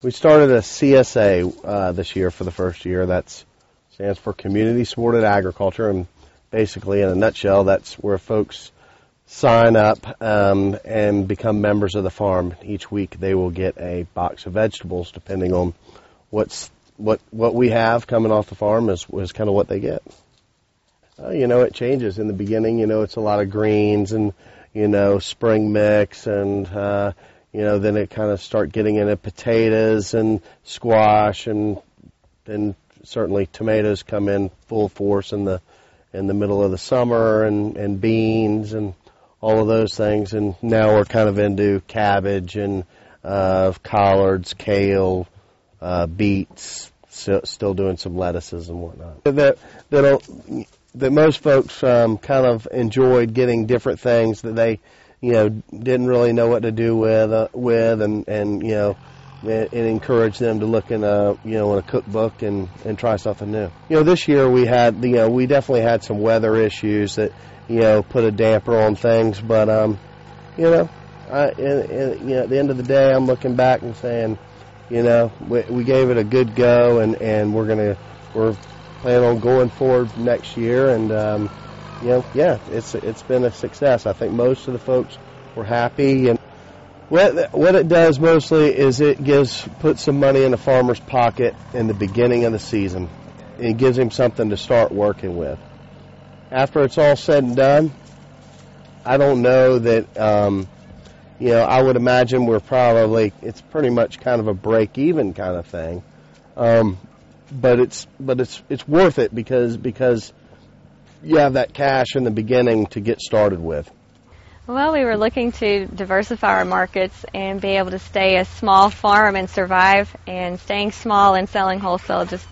We started a CSA this year for the first year. That stands for Community Supported Agriculture, and basically, in a nutshell, that's where folks sign up and become members of the farm. Each week they will get a box of vegetables, depending on what we have coming off the farm is kind of what they get. It changes. In the beginning, it's a lot of greens and, spring mix, and, then it kind of start getting into potatoes and squash, and then certainly tomatoes come in full force in the middle of the summer, and beans and all of those things. And now we're kind of into cabbage and collards, kale, beets, still doing some lettuces and whatnot. That most folks kind of enjoyed getting different things that they, didn't really know what to do with, and it encouraged them to look in a cookbook and try something new. This year we definitely had some weather issues that, put a damper on things, but at the end of the day, I'm looking back and saying, we gave it a good go, and we're planning on going forward next year, and it's been a success. I think most of the folks were happy, and what it does mostly is it puts some money in the farmer's pocket in the beginning of the season. It gives him something to start working with. After it's all said and done, I don't know that, I would imagine it's pretty much kind of a break-even kind of thing. But it's worth it because you have that cash in the beginning to get started with. Well, we were looking to diversify our markets and be able to stay a small farm and survive, and staying small and selling wholesale just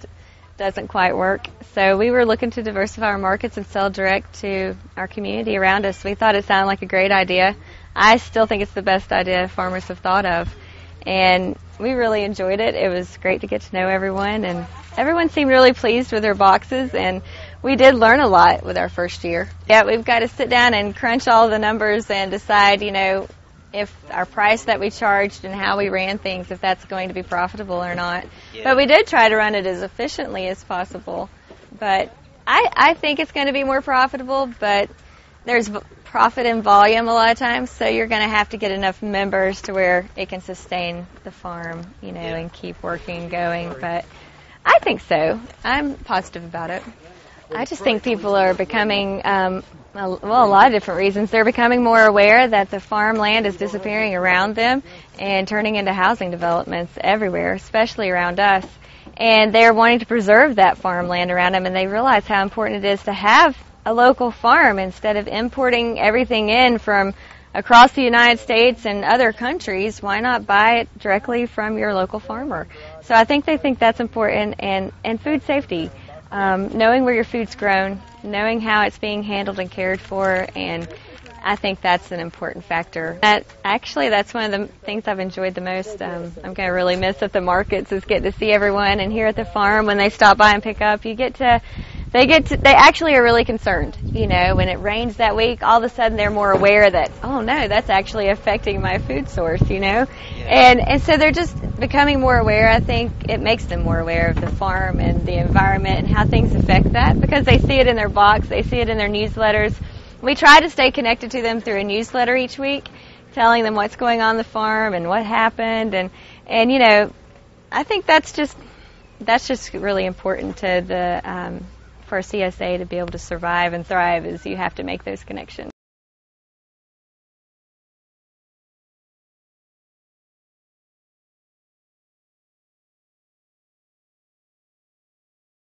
doesn't quite work. So we were looking to diversify our markets and sell direct to our community around us. We thought it sounded like a great idea. I still think it's the best idea farmers have thought of. And we really enjoyed it. It was great to get to know everyone, and everyone seemed really pleased with their boxes, and we did learn a lot with our first year. Yeah, we've got to sit down and crunch all the numbers and decide, if our price that we charged and how we ran things, if that's going to be profitable or not. Yeah. But we did try to run it as efficiently as possible. But I think it's going to be more profitable, but there's profit in volume a lot of times, so you're going to have to get enough members to where it can sustain the farm, and keep working and going. But I think so. I'm positive about it. I just think people are becoming, a lot of different reasons. They're becoming more aware that the farmland is disappearing around them and turning into housing developments everywhere, especially around us. And they're wanting to preserve that farmland around them, and they realize how important it is to have a local farm instead of importing everything in from across the United States and other countries. Why not buy it directly from your local farmer? So I think they think that's important, and food safety. Knowing where your food's grown, knowing how it's being handled and cared for, and I think that's an important factor. That's one of the things I've enjoyed the most. I'm going to really miss at the markets is get to see everyone, and here at the farm when they stop by and pick up, they actually are really concerned. When it rains that week, all of a sudden they're more aware that, oh no, that's actually affecting my food source, Yeah. And so they're just becoming more aware. I think it makes them more aware of the farm and the environment and how things affect that, because they see it in their box, they see it in their newsletters. We try to stay connected to them through a newsletter each week, telling them what's going on the farm and what happened, and I think that's just really important to for CSA to be able to survive and thrive, is you have to make those connections.